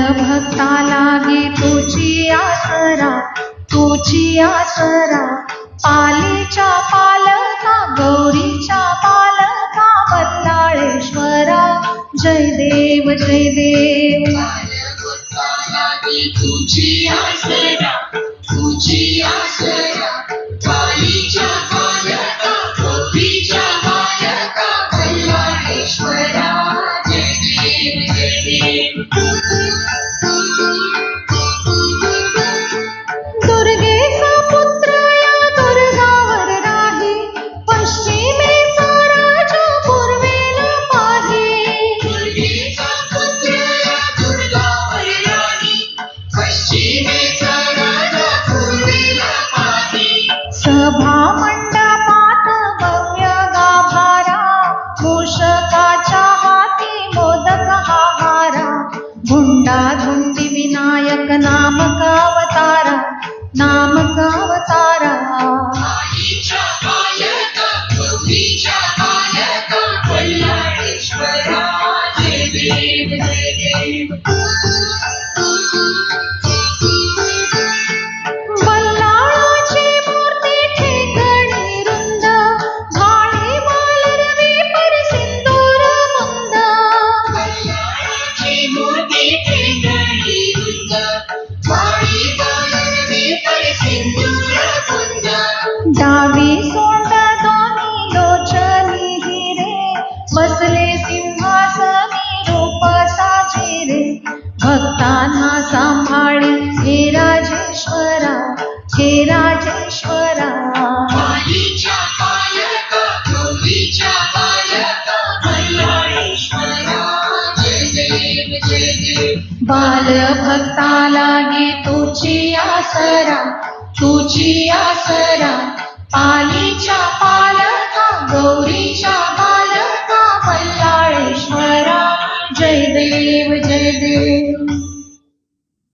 भक्ता लागे तुझी आसरा, तुझी आसरा. पालीच्या पालका, गौरीच्या पालका, बल्लाळेश्वरा. जय देव जय देव. तुझी आसरा, तुझी आसरा. पालीच्या पालका, गौरीच्या पालका, बल्लाळेश्वरा. जय देव जय देव. दुर्गेचा पुत्र या दुर्गावर राही, पश्चिमेचा राजा पूर्वेला पाही. दुर्गेचा पुत्र या दुर्गावर राही, पश्चिमेचा राजा पूर्वेला पाही. सभा मंडपात भव्य गाभारा, मूषकाच्या हाती मोदक हाहारा. धुंडा धुंडी विनायक नामक अवतारा, नामक अवतारा. पालीच्या पालका, गौरीच्या पालका, बल्लाळेश्वरा. जय देव जय देव. बल्लाळाची मूर्ती ठेकणी रुंद, भाळी मालरवी पर सिंदूर मुंद. बल्लाळाची मूर्ती ठेंगणी रुंद, वाळी मालरवी पर सिंदूर कुंद. डावी सोंड दोन्ही लोचनी हिरे, बसले सिंहासनी रूप साजे रे. भक्तांना सांभाळे हे राजेश्वरा, हे राजेश्वरा. पालीच्या पालका, गौरीच्या पालका, बल्लाळेश्वरा. जय देव जय देव. बालभक्ता लागे तुझी आसरा, तुझी आसरा. पालीच्या पालका, गौरीच्या पालका, बल्लाळेश्वरा. जय देव जय देव.